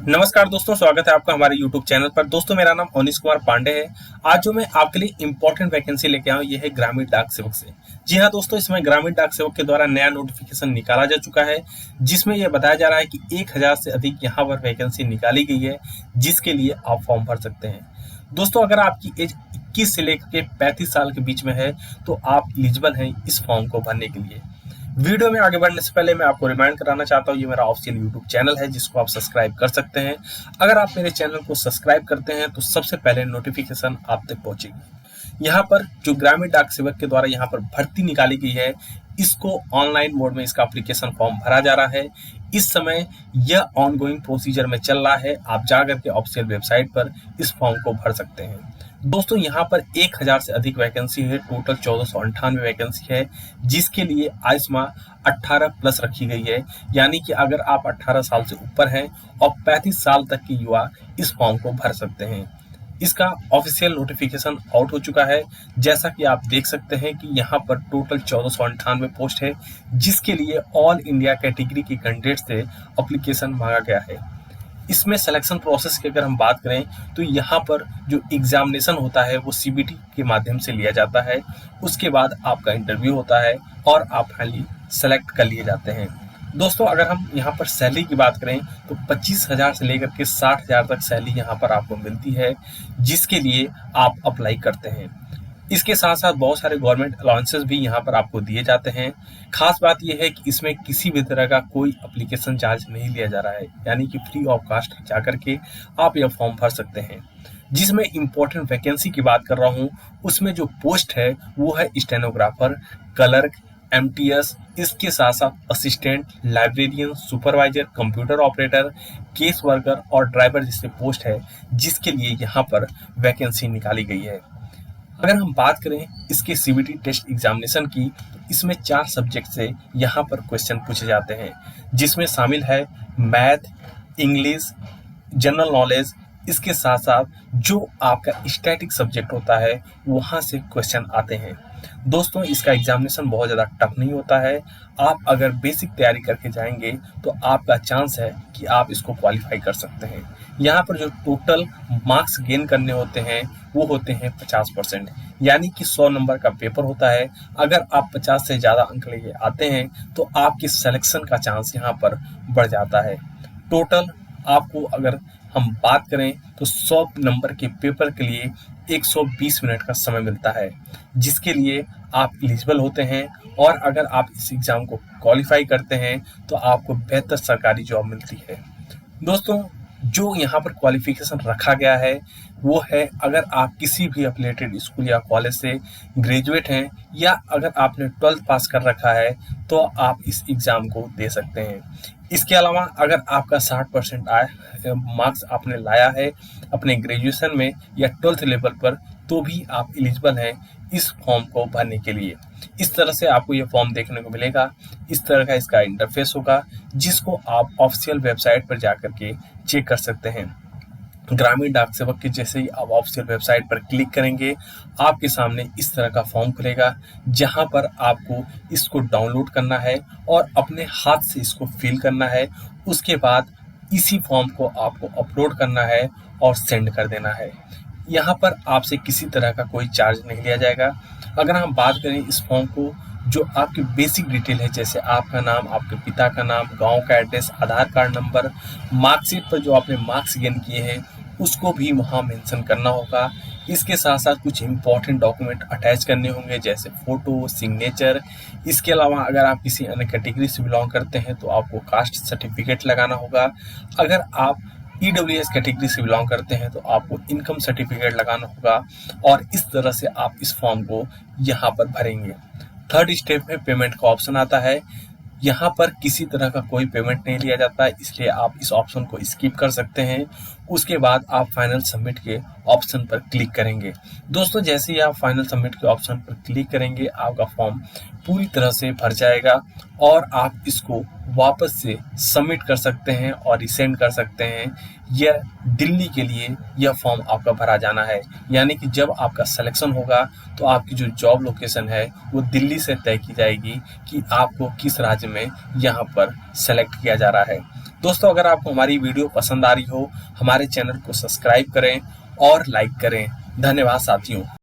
नमस्कार दोस्तों, स्वागत है आपका हमारे YouTube चैनल पर। दोस्तों, मेरा नाम अवनीश कुमार पांडे है। आज जो मैं आपके लिए इंपॉर्टेंट वैकेंसी लेके आया हूँ, ये है ग्रामीण डाक सेवक से। जी हाँ दोस्तों, इसमें ग्रामीण डाक सेवक के द्वारा नया नोटिफिकेशन निकाला जा चुका है, जिसमें यह बताया जा रहा है कि 1000 से अधिक यहाँ पर वैकेंसी निकाली गई है, जिसके लिए आप फॉर्म भर सकते हैं। दोस्तों, अगर आपकी एज 21 से लेकर के 35 साल के बीच में है, तो आप एलिजिबल हैं इस फॉर्म को भरने के लिए। वीडियो में आगे बढ़ने से पहले मैं आपको रिमाइंड कराना चाहता हूँ, ये मेरा ऑफिशियल यूट्यूब चैनल है, जिसको आप सब्सक्राइब कर सकते हैं। अगर आप मेरे चैनल को सब्सक्राइब करते हैं तो सबसे पहले नोटिफिकेशन आप तक पहुंचेगी। यहाँ पर जो ग्रामीण डाक सेवक के द्वारा यहाँ पर भर्ती निकाली गई है, इसको ऑनलाइन मोड में इसका एप्लीकेशन फॉर्म भरा जा रहा है। इस समय यह ऑनगोइंग प्रोसीजर में चल रहा है। आप जाकर के ऑफिशियल वेबसाइट पर इस फॉर्म को भर सकते हैं। दोस्तों, यहाँ पर 1000 से अधिक वैकेंसी है। टोटल 1498 वैकेंसी है, जिसके लिए आयु सीमा 18 प्लस रखी गई है। यानी कि अगर आप 18 साल से ऊपर हैं और 35 साल तक की युवा इस फॉर्म को भर सकते हैं। इसका ऑफिशियल नोटिफिकेशन आउट हो चुका है। जैसा कि आप देख सकते हैं कि यहाँ पर टोटल 1498 पोस्ट है, जिसके लिए ऑल इंडिया कैटेगरी के कैंडिडेट से एप्लीकेशन मांगा गया है। इसमें सिलेक्शन प्रोसेस की अगर हम बात करें तो यहाँ पर जो एग्जामिनेशन होता है वो सीबीटी के माध्यम से लिया जाता है। उसके बाद आपका इंटरव्यू होता है और आप फाइनली सेलेक्ट कर लिए जाते हैं। दोस्तों, अगर हम यहाँ पर सैलरी की बात करें तो 25,000 से लेकर के 60,000 तक सैलरी यहाँ पर आपको मिलती है, जिसके लिए आप अप्लाई करते हैं। इसके साथ साथ बहुत सारे गवर्नमेंट अलाउंसेस भी यहाँ पर आपको दिए जाते हैं। खास बात यह है कि इसमें किसी भी तरह का कोई एप्लीकेशन चार्ज नहीं लिया जा रहा है, यानी कि फ्री ऑफ कास्ट जाकर के आप यह फॉर्म भर सकते हैं। जिसमें इम्पोर्टेंट वैकेंसी की बात कर रहा हूँ, उसमें जो पोस्ट है वो है स्टेनोग्राफर, क्लर्क, एमटीएस, इसके साथ साथ assistant, librarian, supervisor, computer operator, case worker और ड्राइवर जैसे पोस्ट है, जिसके लिए यहाँ पर वैकेंसी निकाली गई है। अगर हम बात करें इसके सीबीटी टेस्ट एग्जामिनेशन की, तो इसमें 4 सब्जेक्ट से यहाँ पर क्वेश्चन पूछे जाते हैं, जिसमें शामिल है मैथ, इंग्लिश, जनरल नॉलेज। इसके साथ साथ जो आपका स्टैटिक सब्जेक्ट होता है वहाँ से क्वेश्चन आते हैं। दोस्तों, इसका एग्जामिनेशन बहुत ज़्यादा टफ नहीं होता है। आप अगर बेसिक तैयारी करके जाएंगे तो आपका चांस है कि आप इसको क्वालिफाई कर सकते हैं। यहाँ पर जो टोटल मार्क्स गेन करने होते हैं वो होते हैं 50%, यानी कि 100 नंबर का पेपर होता है। अगर आप 50 से ज़्यादा अंक लेके आते हैं तो आपकी सिलेक्शन का चांस यहाँ पर बढ़ जाता है। टोटल आपको अगर हम बात करें तो 100 नंबर के पेपर के लिए 120 मिनट का समय मिलता है, जिसके लिए आप एलिजिबल होते हैं। और अगर आप इस एग्ज़ाम को क्वालिफाई करते हैं तो आपको बेहतर सरकारी जॉब मिलती है। दोस्तों, जो यहाँ पर क्वालिफिकेशन रखा गया है वो है, अगर आप किसी भी एफिलिएटेड स्कूल या कॉलेज से ग्रेजुएट हैं या अगर आपने 12th पास कर रखा है तो आप इस एग्ज़ाम को दे सकते हैं। इसके अलावा अगर आपका 60% मार्क्स आपने लाया है अपने ग्रेजुएशन में या 12th लेवल पर, तो भी आप एलिजिबल हैं इस फॉर्म को भरने के लिए। इस तरह से आपको ये फॉर्म देखने को मिलेगा। इस तरह का इसका इंटरफेस होगा, जिसको आप ऑफिशियल वेबसाइट पर जाकर के चेक कर सकते हैं। ग्रामीण डाक सेवक के जैसे ही आप ऑफिशियल वेबसाइट पर क्लिक करेंगे, आपके सामने इस तरह का फॉर्म खुलेगा, जहां पर आपको इसको डाउनलोड करना है और अपने हाथ से इसको फिल करना है। उसके बाद इसी फॉर्म को आपको अपलोड करना है और सेंड कर देना है। यहाँ पर आपसे किसी तरह का कोई चार्ज नहीं लिया जाएगा। अगर हम बात करें इस फॉर्म को, जो आपकी बेसिक डिटेल है, जैसे आपका नाम, आपके पिता का नाम, गांव का एड्रेस, आधार कार्ड नंबर, मार्कशीट पर जो आपने मार्क्स गेन किए हैं उसको भी वहाँ मेंशन करना होगा। इसके साथ साथ कुछ इंपॉर्टेंट डॉक्यूमेंट अटैच करने होंगे, जैसे फ़ोटो, सिग्नेचर। इसके अलावा अगर आप किसी अन्य कैटेगरी से बिलोंग करते हैं तो आपको कास्ट सर्टिफिकेट लगाना होगा। अगर आप ईडब्ल्यूएस कैटेगरी से बिलोंग करते हैं तो आपको इनकम सर्टिफिकेट लगाना होगा। और इस तरह से आप इस फॉर्म को यहाँ पर भरेंगे। 3rd स्टेप में पेमेंट का ऑप्शन आता है। यहाँ पर किसी तरह का कोई पेमेंट नहीं लिया जाता है, इसलिए आप इस ऑप्शन को स्किप कर सकते हैं। उसके बाद आप फाइनल सबमिट के ऑप्शन पर क्लिक करेंगे। दोस्तों, जैसे ही आप फाइनल सबमिट के ऑप्शन पर क्लिक करेंगे, आपका फॉर्म पूरी तरह से भर जाएगा और आप इसको वापस से सबमिट कर सकते हैं और रिसेंड कर सकते हैं। यह दिल्ली के लिए यह फॉर्म आपका भरा जाना है, यानी कि जब आपका सिलेक्शन होगा तो आपकी जो जॉब लोकेशन है वो दिल्ली से तय की जाएगी कि आपको किस राज्य में यहाँ पर सेलेक्ट किया जा रहा है। दोस्तों अगर आपको हमारी वीडियो पसंद आ रही हो, हमारे चैनल को सब्सक्राइब करें और लाइक करें। धन्यवाद साथियों।